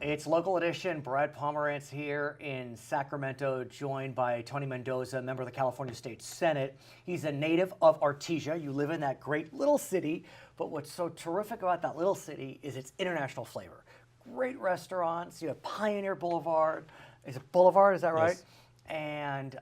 It's Local Edition. Brad Pomerance here in Sacramento, joined by Tony Mendoza, member of the California State Senate. He's a native of Artesia. You live in that great little city, but what's so terrific about that little city is its international flavor. Great restaurants. You have Pioneer Boulevard. Is it Boulevard? Is that right? Yes. And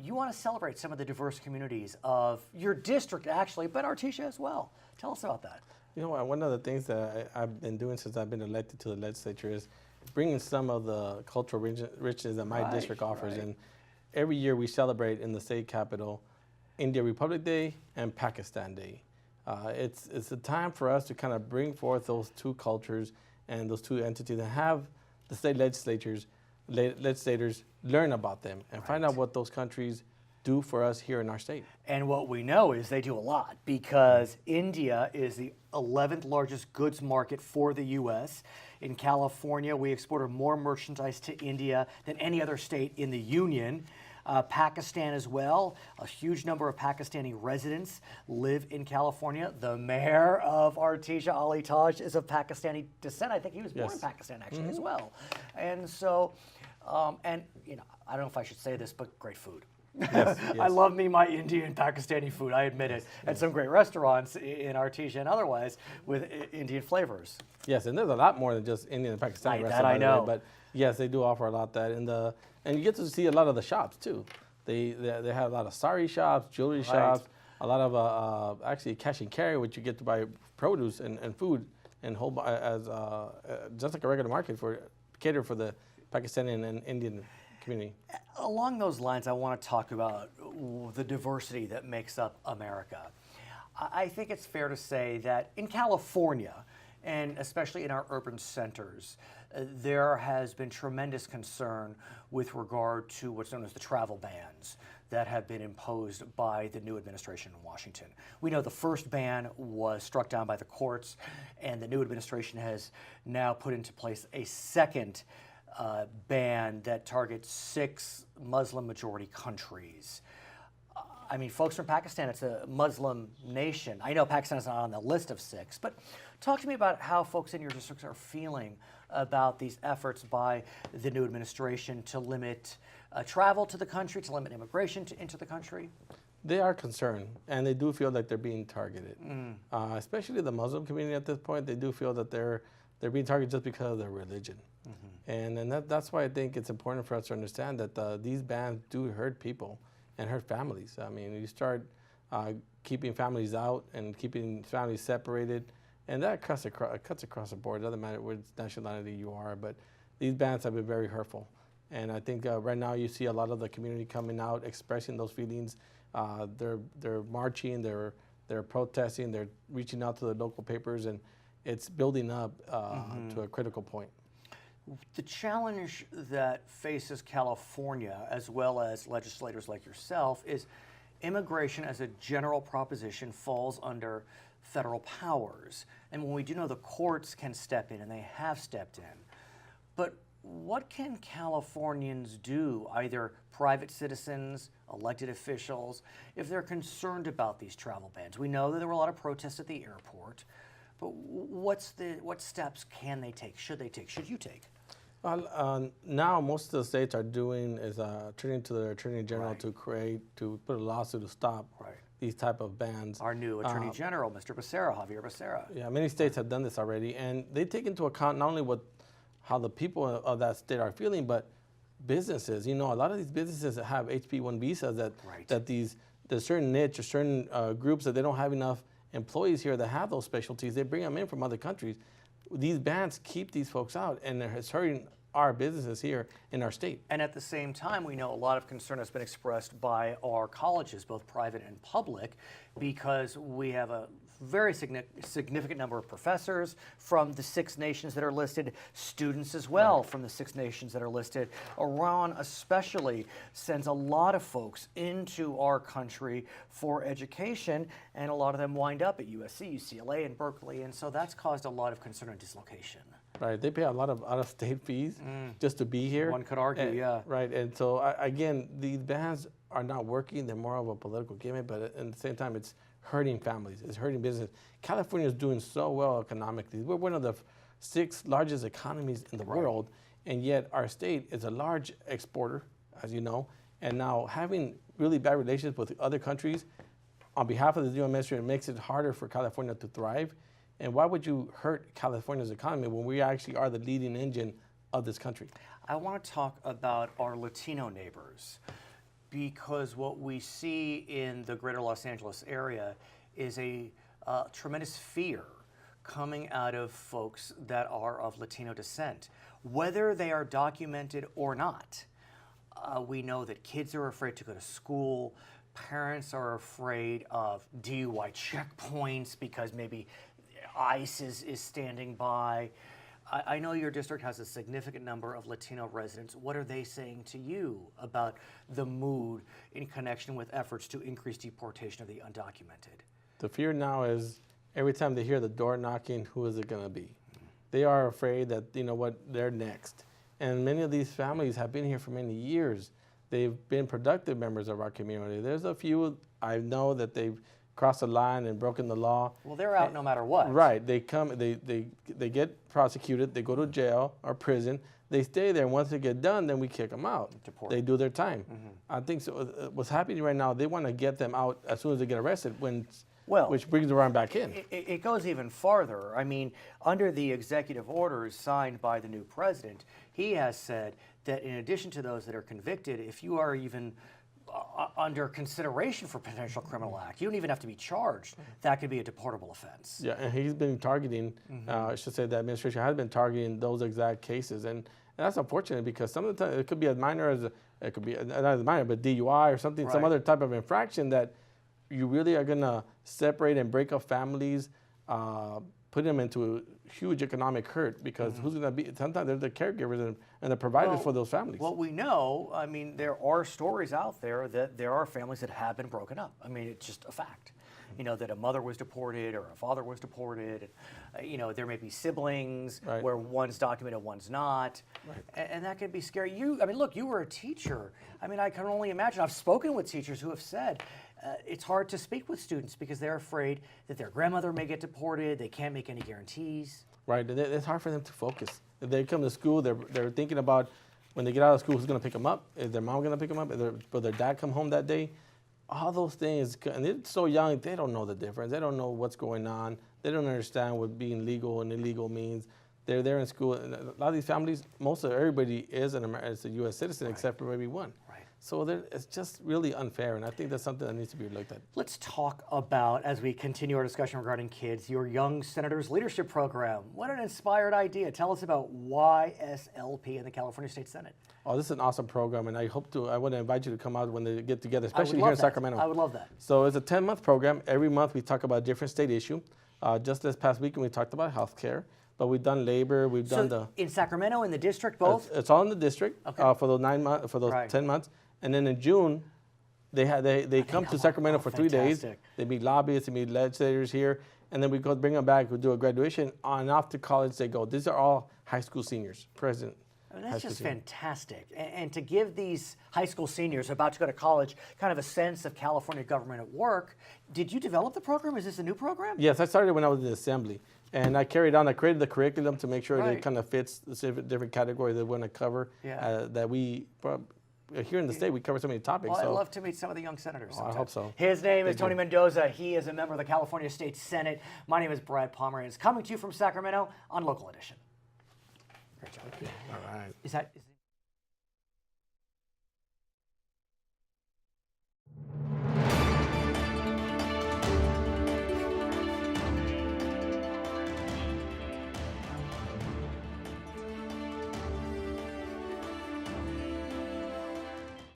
you want to celebrate some of the diverse communities of your district, actually, but Artesia as well. Tell us about that. You know, one of the things that I've been doing since I've been elected to the legislature is bringing some of the cultural richness that my district offers. And every year we celebrate in the state capitol India Republic Day and Pakistan Day. It's a time for us to kind of bring forth those two cultures and those two entities and have the state legislators learn about them and find out what those countries do for us here in our state. And what we know is they do a lot, because India is the 11th largest goods market for the U.S. In California, we exported more merchandise to India than any other state in the Union. Pakistan as well. A huge number of Pakistani residents live in California. The mayor of Artesia, Ali Taj, is of Pakistani descent. I think he was born in Pakistan actually as well. And so, and you know, I don't know if I should say this, but great food. Yes. I love me my Indian Pakistani food, I admit it. And some great restaurants in Artesia and otherwise with Indian flavors. Yes, and there's a lot more than just Indian and Pakistani restaurants. That I know. But yes, they do offer a lot of that. And you get to see a lot of the shops too. They have a lot of sari shops, jewelry shops, a lot of actually cash and carry, which you get to buy produce and food and just like a regular market cater for the Pakistani and Indian community. Along those lines, I want to talk about the diversity that makes up America. I think it's fair to say that in California, and especially in our urban centers, there has been tremendous concern with regard to what's known as the travel bans that have been imposed by the new administration in Washington. We know the first ban was struck down by the courts, and the new administration has now put into place a second ban that targets 6 Muslim-majority countries. I mean, folks from Pakistan, it's a Muslim nation. I know Pakistan is not on the list of 6, but talk to me about how folks in your districts are feeling about these efforts by the new administration to limit travel to the country, to limit immigration into the country. They are concerned, and they do feel like they're being targeted. Especially the Muslim community at this point, they do feel that they're being targeted just because of their religion. And that's why I think it's important for us to understand that these bans do hurt people and hurt families. I mean, you start keeping families out and keeping families separated, and that cuts across the board. It doesn't matter which nationality you are, but these bans have been very hurtful. And I think right now you see a lot of the community coming out, expressing those feelings. They're marching, they're protesting, they're reaching out to the local papers, and it's building up to a critical point. The challenge that faces California, as well as legislators like yourself, is immigration as a general proposition falls under federal powers. And when we do know the courts can step in, and they have stepped in, but what can Californians do, either private citizens, elected officials, if they're concerned about these travel bans? We know that there were a lot of protests at the airport, but what steps can they take, should you take? Well, now most of the states are doing is turning to the Attorney General to put a lawsuit to stop these type of bans. Our new Attorney General, Mr. Becerra, Javier Becerra. Yeah, many states have done this already, and they take into account not only how the people of that state are feeling, but businesses. You know, a lot of these businesses that have HP-1 visas that there's certain niche or certain groups that they don't have enough employees here that have those specialties. They bring them in from other countries. These bans keep these folks out, and it's hurting our businesses here in our state. And at the same time, we know a lot of concern has been expressed by our colleges, both private and public, because we have a very significant number of professors from the 6 nations that are listed, students as well from the 6 nations that are listed. Iran especially sends a lot of folks into our country for education, and a lot of them wind up at USC, UCLA, and Berkeley, and so that's caused a lot of concern and dislocation. Right, they pay a lot of out-of-state fees just to be here. One could argue, yeah. Right, and so again, these bans are not working. They're more of a political gimmick, but at the same time, it's hurting families. It's hurting business. California is doing so well economically. We're one of the 6 largest economies in the world, and yet our state is a large exporter, as you know, and now having really bad relations with other countries on behalf of the new administration makes it harder for California to thrive. And why would you hurt California's economy when we actually are the leading engine of this country? I want to talk about our Latino neighbors, because what we see in the greater Los Angeles area is a tremendous fear coming out of folks that are of Latino descent, whether they are documented or not. We know that kids are afraid to go to school. Parents are afraid of DUI checkpoints because maybe ICE is standing by. I know your district has a significant number of Latino residents. What are they saying to you about the mood in connection with efforts to increase deportation of the undocumented? The fear now is every time they hear the door knocking, who is it going to be? They are afraid that, you know what, they're next. And many of these families have been here for many years. They've been productive members of our community. There's a few I know that they've crossed the line and broken the law. Well, they're out no matter what. Right. They come, they get prosecuted, they go to jail or prison, they stay there, and once they get done, then we kick them out. Deport. They do their time. I think so. What's happening right now, they want to get them out as soon as they get arrested, which brings them right back in. It goes even farther. I mean, under the executive orders signed by the new president, he has said that in addition to those that are convicted, if you are even under consideration for potential criminal act, you don't even have to be charged. That could be a deportable offense. Yeah, and he's been targeting, I should say the administration has been targeting those exact cases. And that's unfortunate because some of the time it could be as minor as, it could be not as minor, but DUI or something, some other type of infraction that you really are going to separate and break up families, put them into huge economic hurt because who's going to be, sometimes they're the caregivers and the providers for those families. What we know, I mean, there are stories out there that there are families that have been broken up. I mean, it's just a fact. You know, that a mother was deported or a father was deported. You know, there may be siblings where one's documented, one's not. And that can be scary. I mean, look, you were a teacher. I mean, I can only imagine. I've spoken with teachers who have said, it's hard to speak with students because they're afraid that their grandmother may get deported. They can't make any guarantees. Right, it's hard for them to focus. If they come to school, they're thinking about when they get out of school, who's going to pick them up? Is their mom going to pick them up? Will their dad come home that day? All those things, and they're so young, they don't know the difference. They don't know what's going on. They don't understand what being legal and illegal means. They're there in school. And a lot of these families, most of everybody is a U.S. citizen except for maybe one. So it's just really unfair, and I think that's something that needs to be looked at. Let's talk about, as we continue our discussion regarding kids, your Young Senators Leadership Program. What an inspired idea. Tell us about YSLP in the California State Senate. Oh, this is an awesome program, and I want to invite you to come out when they get together, especially here in Sacramento. I would love that. So it's a 10-month program. Every month we talk about a different state issue. Just this past weekend we talked about healthcare, but we've done labor, we've done in Sacramento, in the district, both? It's all in the district for those 9 months, for those 10 months. And then in June, they come to Sacramento for 3 days. They meet lobbyists, they meet legislators here, and then we go bring them back. We do a graduation, and off to college they go. These are all high school seniors, present. I mean, that's just fantastic. And to give these high school seniors about to go to college kind of a sense of California government at work, did you develop the program? Is this a new program? Yes, I started when I was in the assembly. And I carried on, I created the curriculum to make sure it kind of fits the different categories that we want to cover, that we... Here in the state, we cover so many topics. Well, I'd love to meet some of the young senators. I hope so. His name is Tony Mendoza. He is a member of the California State Senate. My name is Brad Pomerance, coming to you from Sacramento on Local Edition. Great job. All right. Is